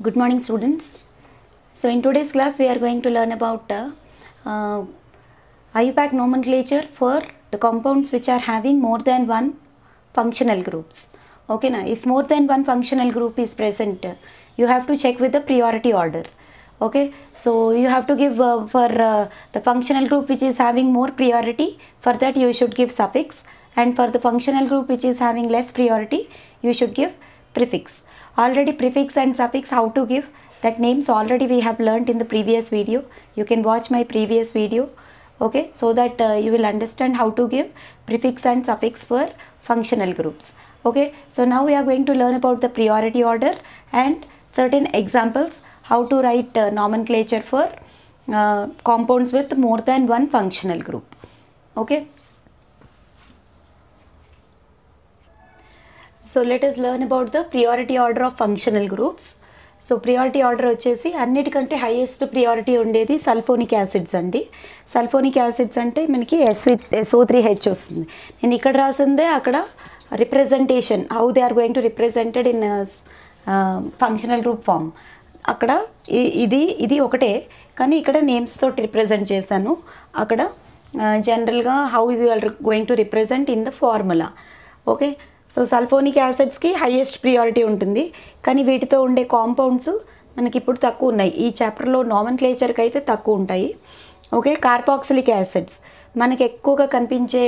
Good morning, students. So in today's class we are going to learn about IUPAC nomenclature for the compounds which are having more than one functional groups. Okay, now if more than one functional group is present, you have to check with the priority order. Okay, so you have to give for the functional group which is having more priority, for that you should give suffix, and for the functional group which is having less priority, you should give prefix. Already prefix and suffix how to give, that names already we have learnt in the previous video. You can watch my previous video, okay, so that you will understand how to give prefix and suffix for functional groups. Okay, so now we are going to learn about the priority order and certain examples how to write nomenclature for compounds with more than one functional group. Okay, so let us learn about the priority order of functional groups. So priority order వచ్చేసి అన్నిటికంటే highest priority ఉండేది sulphonic acids అండి. Sulphonic acids అంటే మనకి SO3H వస్తుంది. నేను ఇక్కడ రాసిందే అక్కడ representation how they are going to represented in functional group form. అక్కడ ఇది ఒకటే, కానీ ఇక్కడ నేమ్స్ తోటి రిప్రజెంట్ చేశాను. అక్కడ జనరల్గా how you are going to represent in the formula. Okay, so sulphonic యాసిడ్స్కి హైయెస్ట్ ప్రియారిటీ ఉంటుంది, కానీ వీటితో ఉండే కాంపౌండ్స్ మనకి ఇప్పుడు తక్కువ ఉన్నాయి. ఈ చాప్టర్లో నామెన్క్లేచర్కి అయితే తక్కువ ఉంటాయి. ఓకే, కార్బాక్సిలిక్ యాసిడ్స్ మనకి ఎక్కువగా కనిపించే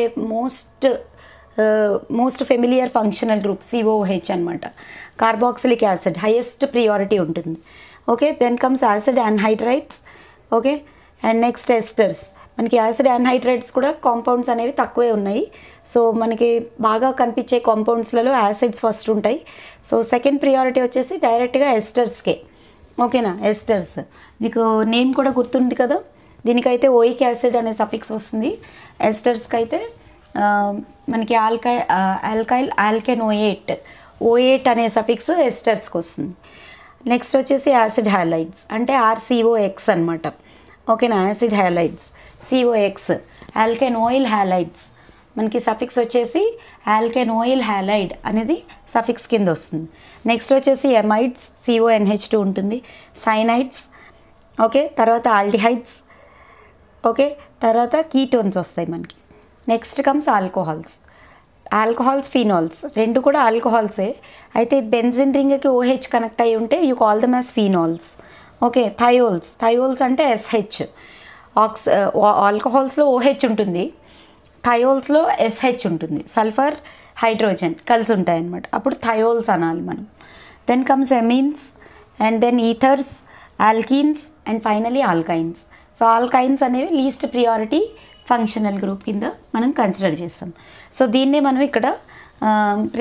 most familiar functional group COOH అనమాట. కార్బాక్సిలిక్ యాసిడ్ హైయెస్ట్ ప్రియారిటీ ఉంటుంది. Okay, then comes acid anhydrides. Okay, and next esters. మనకి యాసిడ్ యాన్హైడ్రైడ్స్ కూడా కాంపౌండ్స్ అనేవి తక్కువే ఉన్నాయి. సో మనకి బాగా కనిపించే కాంపౌండ్స్లలో యాసిడ్స్ ఫస్ట్ ఉంటాయి. సో సెకండ్ ప్రియారిటీ వచ్చేసి డైరెక్ట్గా ఎస్టర్స్కే. ఓకేనా, ఎస్టర్స్ మీకు నేమ్ కూడా గుర్తుంది కదా, దీనికైతే ఓయిక్ యాసిడ్ అనే సఫిక్స్ వస్తుంది. ఎస్టర్స్కి అయితే మనకి ఆల్కెనోయేట్ O8 అనే సఫిక్స్ ఎస్టర్స్కి వస్తుంది. నెక్స్ట్ వచ్చేసి యాసిడ్ హ్యాలైడ్స్ అంటే RCOX అనమాట. ఓకేనా, యాసిడ్ హ్యాలైడ్స్ COX. ఆల్కెనోయిల్ హ్యాలైడ్స్ మనకి సఫిక్స్ వచ్చేసి ఆల్కెనోయిల్ హ్యాలైడ్ అనేది సఫిక్స్ కింద వస్తుంది. నెక్స్ట్ వచ్చేసి ఎమైడ్స్ CONH2 ఉంటుంది. సైనైడ్స్. ఓకే, తర్వాత ఆల్డిహైడ్స్. ఓకే, తర్వాత కీటోన్స్ వస్తాయి మనకి. Next comes alcohols. Alcohols phenols రెండు కూడా ఆల్కహాల్సే, అయితే బెంజిన్ రింగ్కి OH కనెక్ట్ అయ్యి ఉంటే you call them as phenols. Okay, thiols అంటే SH. ఆల్కహాల్స్లో OH ఉంటుంది, థయోల్స్లో SH ఉంటుంది. సల్ఫర్ హైడ్రోజన్ కలిసి ఉంటాయి అన్నమాట, అప్పుడు థయోల్స్ అనాలి మనం. Then comes amines and then ethers, alkenes and finally alkynes. So alkynes అనేవి లీస్ట్ ప్రియారిటీ ఫంక్షనల్ గ్రూప్ కింద మనం కన్సిడర్ చేస్తాం. సో దీన్నే మనం ఇక్కడ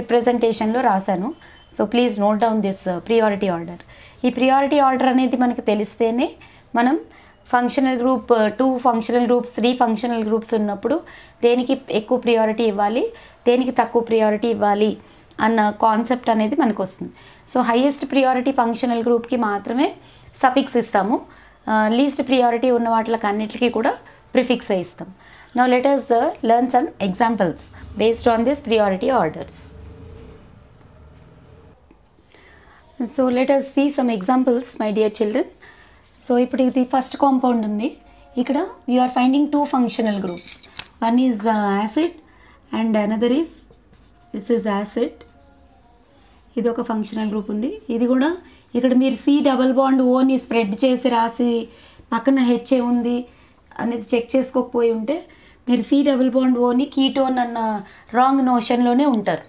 రిప్రజెంటేషన్లో రాశాను. So please note down this priority order. ఈ ప్రియారిటీ ఆర్డర్ అనేది మనకు తెలిస్తేనే మనం functional group 2 functional groups 3 functional groups ఉన్నప్పుడు దేనికి ఎక్కువ ప్రియారిటీ ఇవ్వాలి, దేనికి తక్కువ ప్రియారిటీ ఇవ్వాలి అన్న కాన్సెప్ట్ అనేది మనకు వస్తుంది. సో హైయెస్ట్ ప్రియారిటీ ఫంక్షనల్ గ్రూప్కి మాత్రమే సఫిక్స్ ఇస్తాము, లీస్ట్ ప్రియారిటీ ఉన్న వాటికి అన్నిటికీ కూడా ప్రిఫిక్స్ ఇస్తాం. Now let us learn some examples based on this priority orders. So let us see some examples, my dear children. So ఇప్పుడు ఇది ఫస్ట్ కాంపౌండ్ ఉంది. ఇక్కడ you are finding 2 functional groups. One is acid and another is this is acid. ఇది ఒక functional group ఉంది. ఇది కూడా ఇక్కడ మీరు C+O స్ప్రెడ్ చేసి రాసి పక్కన HA ఉంది అనేది చెక్ చేసుకోకపోయి ఉంటే మీరు C+O కీటోన్ అన్న రాంగ్ నోషన్లోనే ఉంటారు.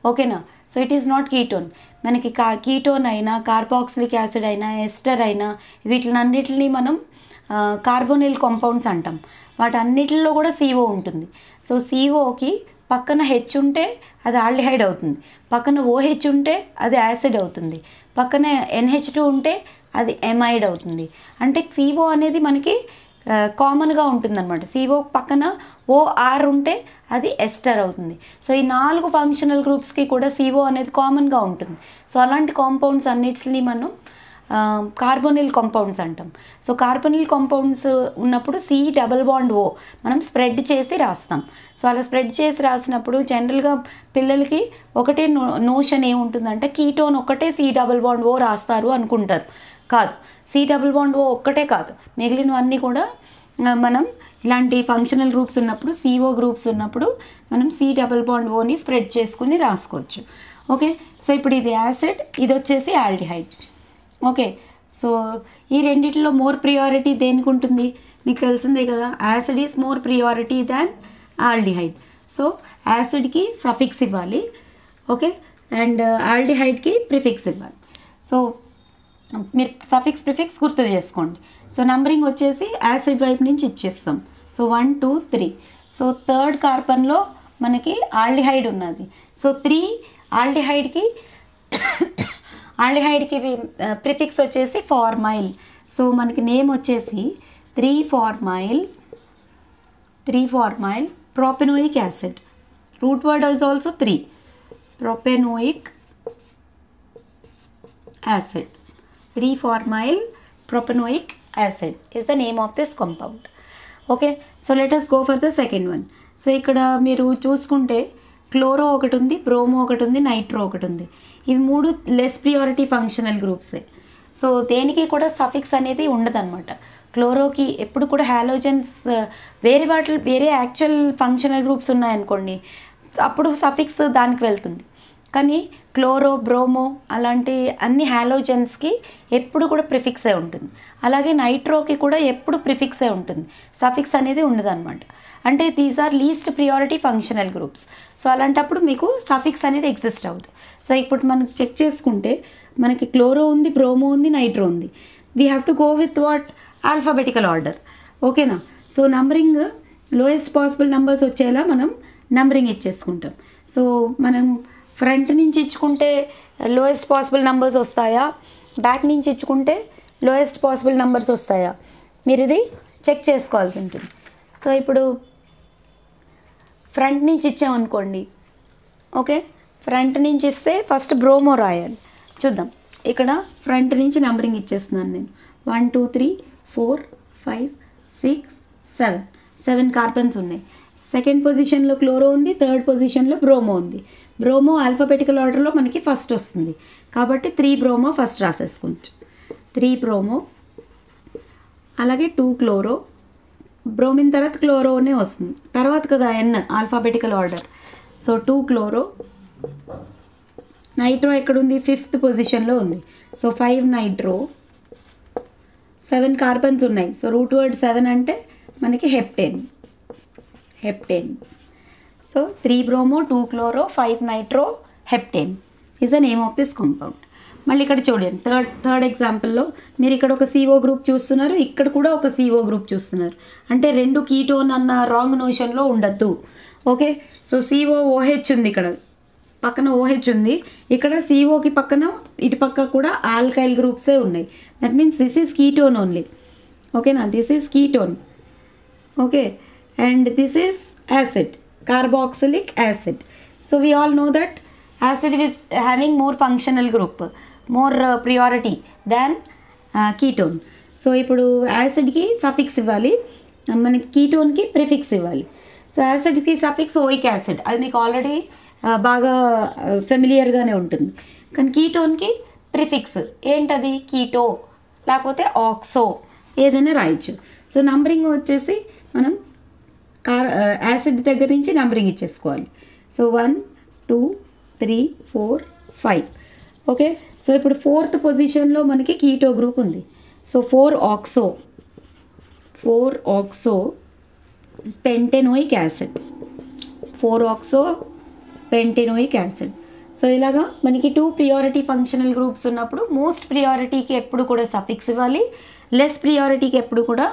ఓకేనా, so it is not ketone. మనకి కీటోన్ అయినా కార్బాక్సిలిక్ యాసిడ్ అయినా ఎస్టర్ అయినా వీటినన్నిటిని మనం కార్బోనిల్ కాంపౌండ్స్ అంటాం. వాటన్నిటిలో కూడా CO ఉంటుంది. సో COకి పక్కన H ఉంటే అది ఆల్డిహైడ్ అవుతుంది, పక్కన OH ఉంటే అది యాసిడ్ అవుతుంది, పక్కన NH2 ఉంటే అది ఎమైడ్ అవుతుంది. అంటే CO అనేది మనకి కామన్గా ఉంటుందన్నమాట. CO పక్కన OR ఉంటే అది ఎస్టర్ అవుతుంది. సో ఈ 4 ఫంక్షనల్ గ్రూప్స్కి కూడా CO అనేది కామన్గా ఉంటుంది. సో అలాంటి కాంపౌండ్స్ అన్నిటిని మనం కార్బోనిల్ కాంపౌండ్స్ అంటాం. సో కార్బోనిల్ కాంపౌండ్స్ ఉన్నప్పుడు C+O మనం స్ప్రెడ్ చేసి రాస్తాం. సో అలా స్ప్రెడ్ చేసి రాసినప్పుడు జనరల్గా పిల్లలకి ఒకటే నోషన్ ఏముంటుందంటే కీటోన్ ఒక్కటే C+O రాస్తారు అనుకుంటారు. కాదు, C+O ఒక్కటే కాదు, మిగిలినవన్నీ కూడా మనం ఇలాంటి ఫంక్షనల్ గ్రూప్స్ ఉన్నప్పుడు CO గ్రూప్స్ ఉన్నప్పుడు మనం C+Oని స్ప్రెడ్ చేసుకుని రాసుకోవచ్చు. ఓకే, సో ఇప్పుడు ఇది యాసిడ్, ఇది వచ్చేసి ఆల్డిహైడ్. ఓకే, సో ఈ రెండిట్లో మోర్ ప్రియారిటీ దేనికి ఉంటుంది మీకు తెలిసిందే కదా, acid is more priority than aldehyde. So యాసిడ్కి సఫిక్స్ ఇవ్వాలి, ఓకే, అండ్ ఆల్డిహైడ్కి ప్రిఫిక్స్ ఇవ్వాలి. సో మీరు సఫిక్స్ ప్రిఫిక్స్ గుర్తు చేసుకోండి. సో నంబరింగ్ వచ్చేసి యాసిడ్ వైపు నుంచి ఇచ్చేస్తాం. సో 1 2 3. సో థర్డ్ కార్బన్లో మనకి ఆల్డిహైడ్ ఉన్నది. సో 3 ఆల్డిహైడ్కి ప్రిఫిక్స్ వచ్చేసి ఫార్మైల్. సో మనకి నేమ్ వచ్చేసి 3-formyl propanoic acid. Root word is also 3. Propanoic acid. 3-formyl propanoic acid is the name of this compound. Okay, so let us go for the second one. So ఇక్కడ మీరు చూసుకుంటే chloro ఒకటి ఉంది, bromo ఒకటి ఉంది, nitro ఒకటి ఉంది. ఇవి 3 లెస్ ప్రియారిటీ ఫంక్షనల్ గ్రూప్సే. సో దేనికి కూడా సఫిక్స్ అనేది ఉండదన్నమాట. క్లోరోకి ఎప్పుడు కూడా హాలోజన్స్ వేరే యాక్చువల్ ఫంక్షనల్ గ్రూప్స్ ఉన్నాయనుకోండి, అప్పుడు సఫిక్స్ దానికి వెళ్తుంది. కానీ క్లోరో, బ్రోమో అలాంటి అన్ని హాలోజన్స్కి ఎప్పుడు కూడా ప్రిఫిక్సే ఉంటుంది. అలాగే నైట్రోకి కూడా ఎప్పుడు ప్రిఫిక్సే ఉంటుంది, సఫిక్స్ అనేది ఉండదన్నమాట. అంటే these are least priority functional groups. So అలాంటప్పుడు మీకు సఫిక్స్ అనేది ఎగ్జిస్ట్ అవుతుంది. సో ఇప్పుడు మనకి చెక్ చేసుకుంటే మనకి క్లోరో ఉంది, బ్రోమో ఉంది, నైట్రో ఉంది. We have to go with what alphabetical order. ఓకేనా? So numbering lowest possible numbers వచ్చేలా మనం నంబరింగ్ ఇచ్చేసుకుంటాం. సో మనం ఫ్రంట్ నుంచి ఇచ్చుకుంటే లోయెస్ట్ పాసిబుల్ నెంబర్స్ వస్తాయా, బ్యాక్ నుంచి ఇచ్చుకుంటే లోయెస్ట్ పాసిబుల్ నెంబర్స్ వస్తాయా, మీరు ఇది చెక్ చేసుకోవాల్సి ఉంటుంది. సో ఇప్పుడు ఫ్రంట్ నుంచి ఇచ్చామనుకోండి, ఓకే, ఫ్రంట్ నుంచి ఇస్తే ఫస్ట్ బ్రోమో రాయాలి. చూద్దాం, ఇక్కడ ఫ్రంట్ నుంచి నెంబరింగ్ ఇచ్చేస్తున్నాను నేను. 1 2 3 4 5 6 7 కార్బన్స్ ఉన్నాయి. సెకండ్ పొజిషన్లో క్లోరో ఉంది, థర్డ్ పొజిషన్లో బ్రోమో ఉంది. బ్రోమో ఆల్ఫాబెటికల్ ఆర్డర్లో మనకి ఫస్ట్ వస్తుంది కాబట్టి 3 బ్రోమో ఫస్ట్ రాసేసుకుంటాం. 3 బ్రోమో, అలాగే 2 క్లోరో. బ్రోమిన్ తర్వాత క్లోరోనే వస్తుంది, తర్వాత కదా N alphabetical order. So 2 chloro. Nitro ఎక్కడుంది? 5th పొజిషన్లో ఉంది. So 5 nitro. 7 కార్బన్స్ ఉన్నాయి. సో రూట్ వర్డ్ 7 అంటే మనకి heptane. So 3 bromo, 2 chloro, 5 nitro, heptane is the name of this compound. మళ్ళీ ఇక్కడ చూడండి, థర్డ్ ఎగ్జాంపుల్లో మీరు ఇక్కడ ఒక CO గ్రూప్ చూస్తున్నారు, ఇక్కడ కూడా ఒక CO గ్రూప్ చూస్తున్నారు. అంటే 2 కీటోన్ అన్న రాంగ్ నోషన్లో ఉండద్దు. ఓకే, సో COOH ఉంది, ఇక్కడ పక్కన OH ఉంది, ఇక్కడ COకి పక్కన ఇటు పక్క కూడా ఆల్కైల్ గ్రూప్సే ఉన్నాయి. That means this is ketone only. ఓకేనా? This is ketone. Okay, and this is acid, carboxylic acid. So we all know that acid is having more functional group, more priority than ketone. So ఇప్పుడు యాసిడ్కి suffix ఇవ్వాలి, మనకి కీటోన్కి prefix ఇవ్వాలి. So యాసిడ్కి suffix oic acid, అది మీకు already బాగా ఫెమిలియర్గానే ఉంటుంది. కానీ కీటోన్కి ప్రిఫిక్స్ ఏంటది? కీటో లేకపోతే ఆక్సో ఏదైనా రాయొచ్చు. సో నంబరింగ్ వచ్చేసి మనం యాసిడ్ దగ్గర నుంచి నంబరింగ్ ఇచ్చేసుకోవాలి. సో 1 2 3 4 5. ఓకే, సో ఇప్పుడు 4th పొజిషన్లో మనకి కీటో గ్రూప్ ఉంది. So 4 oxo pentenoic acid. 4 oxo pentenoic acid. So ఇలాగా మనకి 2 ప్రియారిటీ ఫంక్షనల్ గ్రూప్స్ ఉన్నప్పుడు మోస్ట్ ప్రియారిటీకి ఎప్పుడు కూడా సఫిక్స్ ఇవ్వాలి, లెస్ ప్రియారిటీకి ఎప్పుడు కూడా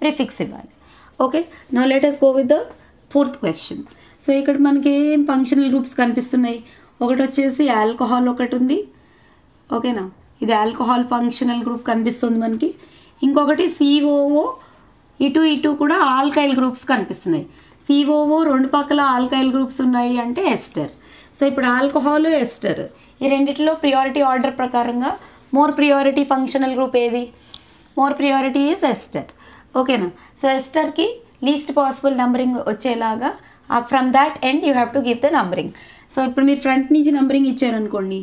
ప్రిఫిక్స్ ఇవ్వాలి. Okay, now let us go with the 4th question. So ఇక్కడ మనకి ఏం ఫంక్షనల్ గ్రూప్స్ కనిపిస్తున్నాయి? ఒకటి వచ్చేసి ఆల్కహాల్ ఒకటి ఉంది. ఓకేనా? ఇది ఆల్కహాల్ ఫంక్షనల్ గ్రూప్ కనిపిస్తుంది మనకి. ఇంకొకటి COO, ఇటు కూడా ఆల్కైల్ గ్రూప్స్ కనిపిస్తున్నాయి. COO 2 పక్కల ఆల్కైల్ గ్రూప్స్ ఉన్నాయి అంటే ఎస్టర్. సో ఇప్పుడు ఆల్కహాల్, ఎస్టర్ ఈ రెండిట్లో ప్రియారిటీ ఆర్డర్ ప్రకారంగా మోర్ ప్రియారిటీ ఫంక్షనల్ గ్రూప్ ఏది? More priority is ester. ఓకేనా? సో ఎస్టర్కి లీస్ట్ పాసిబుల్ నంబరింగ్ వచ్చేలాగా from that end you have to give the numbering. So ఇప్పుడు మీరు ఫ్రంట్ నుంచి నంబరింగ్ ఇచ్చారనుకోండి,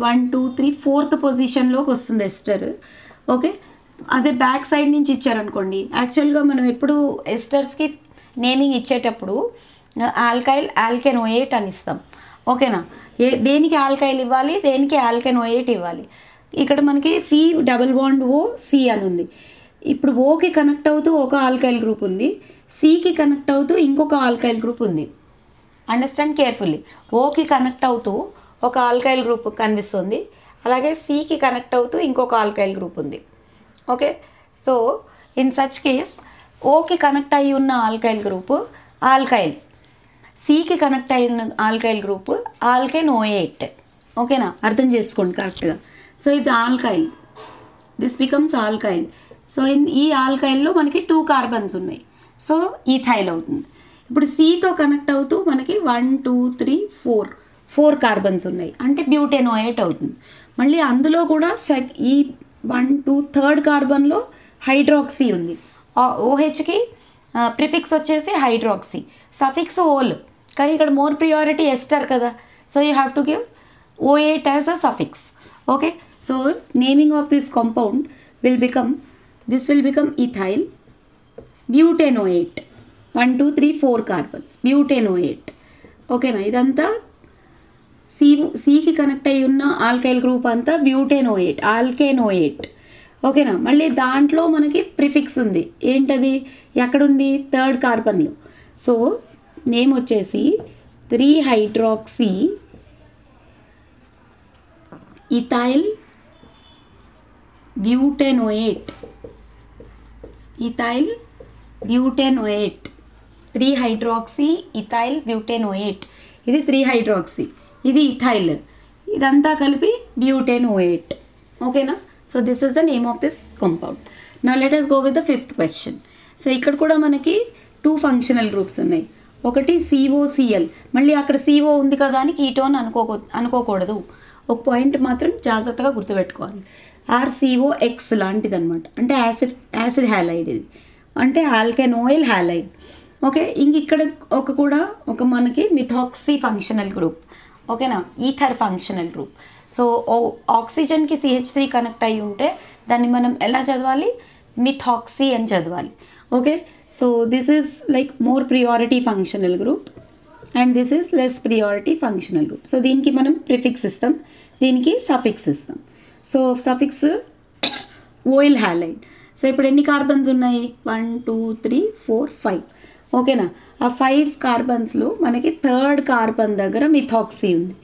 1 2 3 4th పొజిషన్లోకి వస్తుంది ఎస్టర్. ఓకే, అదే బ్యాక్ సైడ్ నుంచి ఇచ్చారనుకోండి, యాక్చువల్గా మనం ఎప్పుడు ఎస్టర్స్కి నేమింగ్ ఇచ్చేటప్పుడు ఆల్కెనోయేట్ అని ఇస్తాం. ఓకేనా? దేనికి ఆల్కైల్ ఇవ్వాలి, దేనికి ఆల్కెనోయేట్ ఇవ్వాలి. ఇక్కడ మనకి C double bond O C అని ఉంది. ఇప్పుడు ఓకి కనెక్ట్ అవుతూ ఒక ఆల్కైల్ గ్రూప్ ఉంది, సికి కనెక్ట్ అవుతూ ఇంకొక ఆల్కైల్ గ్రూప్ ఉంది. Understand carefully. ఓకి కనెక్ట్ అవుతూ ఒక ఆల్కైల్ గ్రూప్ కనిపిస్తుంది, అలాగే సికి కనెక్ట్ అవుతూ ఇంకొక ఆల్కైల్ గ్రూప్ ఉంది. Okay, so in such case ఓకి కనెక్ట్ అయ్యి ఉన్న ఆల్కైల్ గ్రూపు ఆల్కైల్, సికి కనెక్ట్ అయ్యి ఉన్న ఆల్కైల్ గ్రూపు ఆల్కెనోయేట్. ఓకేనా? అర్థం చేసుకోండి కరెక్ట్గా. సో ఇది alkyl, this becomes alkyl. So ఈ ఆల్కైల్లో మనకి 2 కార్బన్స్ ఉన్నాయి, సో ఈథైల్ అవుతుంది. ఇప్పుడు సితో కనెక్ట్ అవుతూ మనకి 1 2 3 4 కార్బన్స్ ఉన్నాయి, అంటే బ్యూటెనోయేట్ అవుతుంది. మళ్ళీ అందులో కూడా ఈ 1 2 థర్డ్ కార్బన్లో హైడ్రాక్సీ ఉంది. ఓహెచ్కి ప్రిఫిక్స్ వచ్చేసి హైడ్రాక్సీ, సఫిక్స్ ఓల్, కానీ ఇక్కడ మోర్ ప్రియారిటీ ఎస్టర్ కదా, so you have to give O8 as a suffix. Okay, so naming of this compound will become ethyl butanoate. 1 2 3 4 carbons butanoate. ఓకేనా? ఇదంతా సికి కనెక్ట్ అయ్యి ఉన్న ఆల్కైల్ గ్రూప్ అంతా బ్యూటెనోయేట్, ఆల్కెనోయేట్. ఓకేనా? మళ్ళీ దాంట్లో మనకి ప్రిఫిక్స్ ఉంది, ఏంటది, ఎక్కడుంది, థర్డ్ కార్బన్లో. సో నేమ్ వచ్చేసి 3-hydroxy ethyl butanoate. ethyl butanoate, 3-hydroxy ethyl butanoate. ఇది 3-hydroxy, ఇది ఇథైల్, ఇదంతా కలిపి బ్యూటెనోయేట్. ఓకేనా? So this is the name of this compound. Now let us go with the 5th question. So ఇక్కడ కూడా మనకి 2 ఫంక్షనల్ గ్రూప్స్ ఉన్నాయి. ఒకటి COCl, మళ్ళీ అక్కడ CO ఉంది కదా అని కీటోన్ అనుకోకూడదు. ఒక పాయింట్ మాత్రం జాగ్రత్తగా గుర్తుపెట్టుకోవాలి, RCOX లాంటిది అనమాట, అంటే యాసిడ్ హ్యాలైడ్, ఇది అంటే ఆల్కెనోయిల్ హ్యాలైడ్. ఓకే, ఇక్కడ ఒక మనకి మిథాక్సీ ఫంక్షనల్ గ్రూప్. ఓకేనా? Ether functional group. సో ఆక్సిజన్కి CH3 కనెక్ట్ అయ్యి ఉంటే దాన్ని మనం ఎలా చదవాలి, మిథాక్సీ అని చదవాలి. Okay, so this is like more priority functional group and this is less priority functional group. So దీనికి మనం ప్రిఫిక్స్ ఇస్తాం, దీనికి సఫిక్స్ ఇస్తాం. So suffix oyl halide. So ఇప్పుడు ఎన్ని కార్బన్స్ ఉన్నాయి, 1 2 3 4 5. ఓకేనా? ఆ 5 కార్బన్స్లో మనకి థర్డ్ కార్బన్ దగ్గర మిథాక్సీ ఉంది.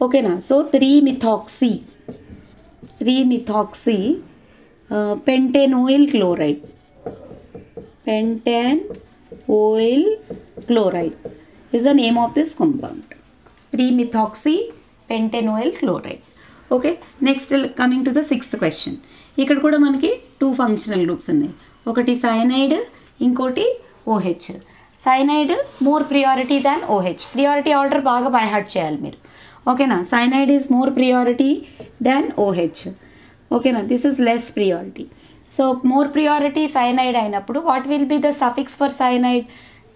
ఓకేనా? So 3-methoxy pentanoyl chloride. Pentanoyl chloride is the name of this compound. 3-methoxy pentanoyl chloride. Okay, next coming to the 6th question. ఇక్కడ కూడా మనకి 2 ఫంక్షనల్ గ్రూప్స్ ఉన్నాయి, ఒకటి సైనైడ్, ఇంకోటి OH. Cyanide more priority than OH. Priority order బాగా by heart చేయాలి మీరు. ఓకేనా? Cyanide is more priority than OH. ఓకేనా? This is less priority. So more priority cyanide అయినప్పుడు what will be the suffix for cyanide?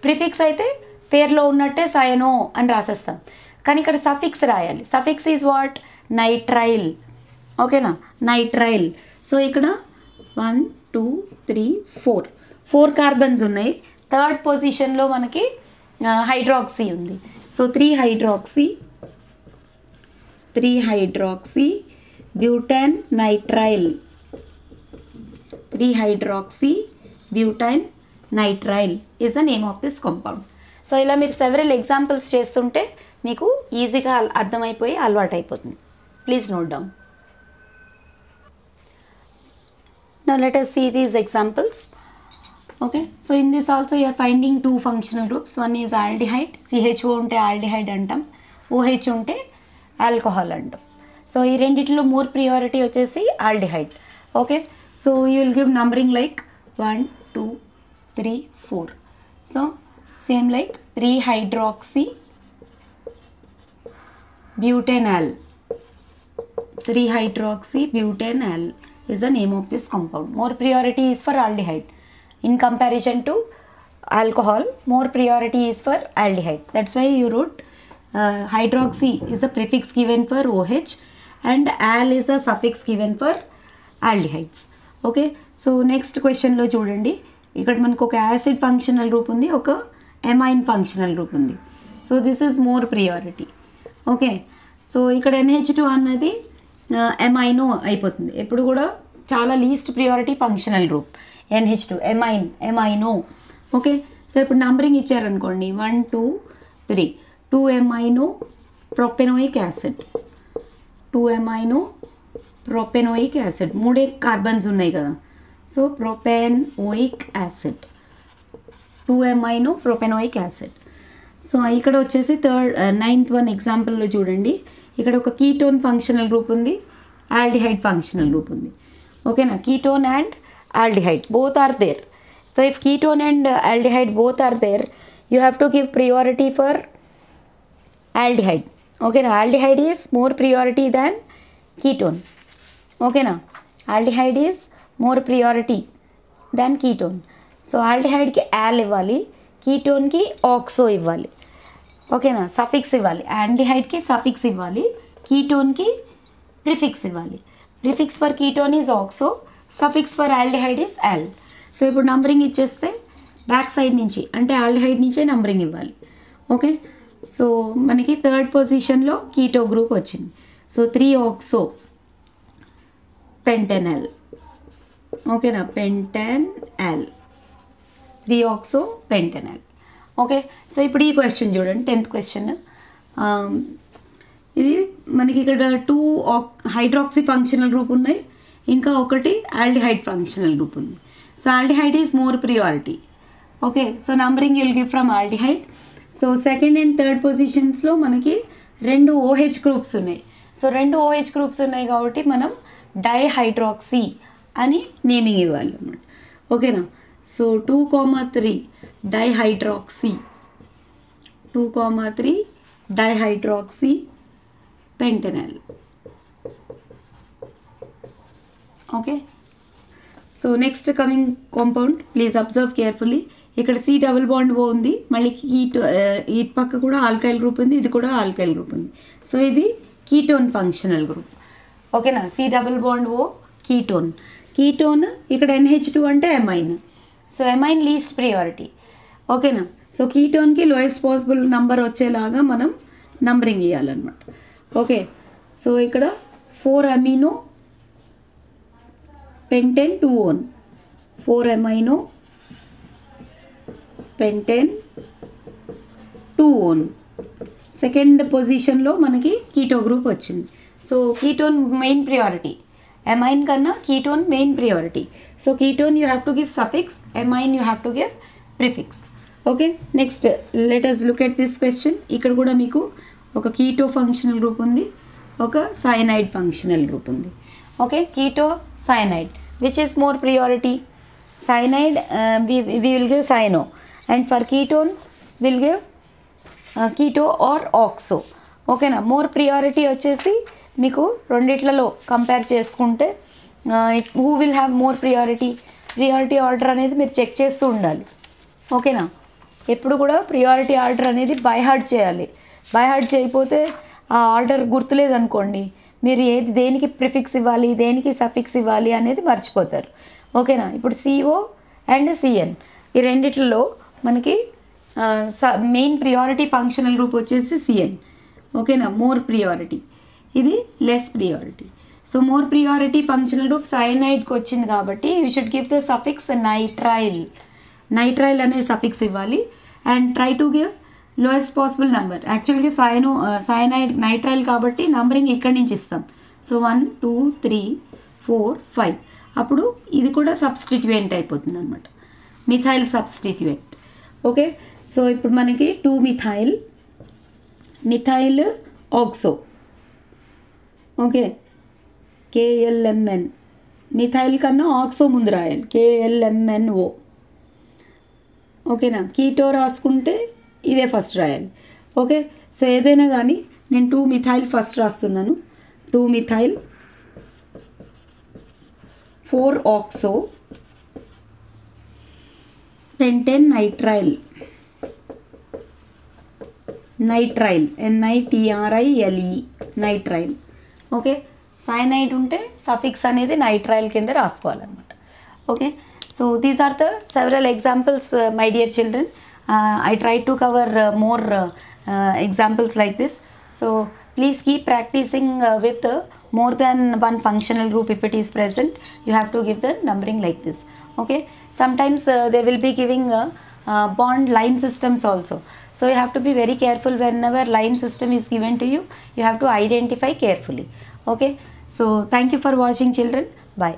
Prefix అయితే పేర్లో ఉన్నట్టే cyano అని రాసేస్తాం, కానీ ఇక్కడ సఫిక్స్ రాయాలి. Suffix is what? నైట్రైల్. ఓకేనా? నైట్రైల్. సో ఇక్కడ 1 2 3 4 కార్బన్స్ ఉన్నాయి. థర్డ్ పొజిషన్లో మనకి హైడ్రాక్సీ ఉంది. So 3-hydroxy butyne nitrile. 3-hydroxy butyne nitrile is the name of this compound. So ఇలా మీరు సెవెరల్ ఎగ్జాంపుల్స్ చేస్తుంటే మీకు ఈజీగా అర్థమైపోయి అలవాటు అయిపోతుంది. Please note down. Now let us see these examples. Okay, so in this also you are finding 2 functional groups. One is aldehyde, CHO ఉంటే aldehyde అంటాం, OH ఉంటే ఆల్కహాల్ అంటాం. సో ఈ రెండిట్లో మోర్ ప్రియారిటీ వచ్చేసి aldehyde. Okay, so you will give numbering like 1 2 3 4. So same like 3-hydroxy butanal. 3-hydroxybutanal is the name of this compound. More priority is for aldehyde. In comparison to alcohol, more priority is for aldehyde. That's why you wrote hydroxy is a prefix given for OH and al is a suffix given for aldehydes. Okay, so next question లో చూడండి, ఇక్కడ మనకు ఒక acid functional group ఉంది, ఒక amine functional group ఉంది. So this is more priority. Okay, so ఇక్కడ NH2 అన్నది ఎమైనో అయిపోతుంది. ఎప్పుడు కూడా చాలా least priority functional group NH2 amino. Okay, so ఇప్పుడు నంబరింగ్ ఇచ్చారనుకోండి 1 2 3, 2 amino propanoic acid, 2 amino propanoic acid, 3 carbons ఉన్నాయి కదా. So propanoic acid, 2 amino propanoic acid. So ఇక్కడ వచ్చేసి నైన్త్ వన్ ఎగ్జాంపుల్లో చూడండి, ఇక్కడ ఒక కీటోన్ ఫంక్షనల్ గ్రూప్ ఉంది, ఆల్డిహైడ్ ఫంక్షనల్ గ్రూప్ ఉంది. ఓకేనా, ketone and aldehyde both are there. So if ketone and aldehyde both are there, you have to give priority for aldehyde. Okay na, aldehyde is more priority than ketone. Okay na, aldehyde is more priority than ketone. So aldehyde ki al ఇవ్వాలి, ketone ki oxo ఇవ్వాలి. Okay నా, suffix ఇవ్వాలి. aldehyde ki suffix ఇవ్వాలి, ketone ki prefix ఇవ్వాలి. Prefix for ketone is oxo, suffix for aldehyde is al. So ఇప్పుడు numbering ఇచ్చేస్తే back side నుంచి అంటే ఆల్డిహైడ్ నుంచే నంబరింగ్ ఇవ్వాలి. ఓకే, సో మనకి థర్డ్ పొజిషన్లో కీటో గ్రూప్ వచ్చింది. So 3-oxo పెంటెనల్. ఓకేనా, పెంటెనల్, 3-oxo పెంటెనల్. ఓకే, సో ఇప్పుడు ఈ క్వశ్చన్ చూడండి, 10th క్వశ్చన్. ఇది మనకి ఇక్కడ 2 హైడ్రాక్సీ ఫంక్షనల్ గ్రూప్ ఉన్నాయి, ఇంకా ఒకటి ఆల్డిహైడ్ ఫంక్షనల్ గ్రూప్ ఉంది. So aldehyde is more priority. Okay, so numbering you'll give from aldehyde. So second and third పొజిషన్స్లో మనకి 2 OH గ్రూప్స్ ఉన్నాయి. సో 2 OH గ్రూప్స్ ఉన్నాయి కాబట్టి మనం డైహైడ్రాక్సీ అని నేమింగ్ ఇవ్వాలి అన్నమాట. ఓకేనా, so 2,3 dihydroxy, 2,3 dihydroxy pentanal. Okay, so next coming compound please observe carefully. ఇక్కడ C డబుల్ బాండ్ O ఉంది, మళ్ళీ ఈ పక్క కూడా ఆల్కైల్ గ్రూప్ ఉంది, ఇది కూడా ఆల్కైల్ గ్రూప్ ఉంది. సో ఇది కీటోన్ ఫంక్షనల్ గ్రూప్. ఓకేనా, C double bond O ketone. Ketone ఇక్కడ NH2 అంటే amine. So amine least priority. ఓకేనా, సో కీటోన్కి లోయెస్ట్ పాసిబుల్ నంబర్ వచ్చేలాగా మనం నంబరింగ్ ఇవ్వాలన్నమాట. ఓకే, సో ఇక్కడ 4 amino pentan 2-on, 4 amino pentan 2-on. Second పొజిషన్లో మనకి కీటో గ్రూప్ వచ్చింది. So ketone main priority, amine కన్నా ketone main priority. So ketone you have to give suffix, amine you have to give prefix. Okay, next let us look at this question. ఇక్కడ కూడా మీకు ఒక keto functional group ఉంది, ఒక cyanide functional group ఉంది. Okay, keto cyanide, which is more priority? Cyanide we will give cyano, and for ketone we'll give keto or oxo. Okay na, more priority వచ్చేసి మీకు రెండిట్లలో compare చేసుకుంటే who will have more priority? Priority order అనేది మీరు check చేస్తూ ఉండాలి. ఓకేనా, ఎప్పుడు కూడా ప్రియారిటీ ఆర్డర్ అనేది బై హార్ట్ చేయాలి. బై హార్ట్ చేయకపోతే ఆ ఆర్డర్ గుర్తులేదనుకోండి, మీరు ఏది దేనికి ప్రిఫిక్స్ ఇవ్వాలి, దేనికి సఫిక్స్ ఇవ్వాలి అనేది మర్చిపోతారు. ఓకేనా, ఇప్పుడు CO అండ్ CN ఈ రెండిట్లలో మనకి మెయిన్ ప్రియారిటీ ఫంక్షనల్ గ్రూప్ వచ్చేసి CN. ఓకేనా, మోర్ ప్రియారిటీ, ఇది less priority. So more priority functional group సైనైడ్కి వచ్చింది కాబట్టి you should give the suffix nitrile. Nitrile అనే సఫిక్స్ ఇవ్వాలి and try to give lowest possible number. యాక్చువల్గా సైనైడ్ నైట్రైల్ కాబట్టి నంబరింగ్ ఇక్కడి నుంచి ఇస్తాం. సో 1 2 3 4 5, అప్పుడు ఇది కూడా సబ్స్టిట్యూయెంట్ అయిపోతుంది అనమాట, మిథైల్ సబ్స్టిట్యూయెంట్. ఓకే, సో ఇప్పుడు మనకి 2 methyl oxo. Okay, KLMN, methyl కన్నా ఆక్సో ముందు రాయాలి, KLMNO. ఓకేనా, కీటో రాసుకుంటే ఇదే ఫస్ట్ రాయాలి. ఓకే, సో ఏదైనా కానీ నేను 2 మిథైల్ ఫస్ట్ రాస్తున్నాను, 2 methyl 4-oxo pentanitrile, nitrile, NITRILE, nitrile. Okay, cyanide ఉంటే సఫిక్స్ అనేది నైట్రైల్ కింద రాసుకోవాలన్నమాట. Okay, so these are the several examples my dear children. I tried to cover more examples like this. So please keep practicing with more than one functional group. If it is present, you have to give the numbering like this. Okay, sometimes they will be giving bond line systems also. So you have to be very careful whenever line system is given to you. You have to identify carefully. Okay, so thank you for watching, children. Bye.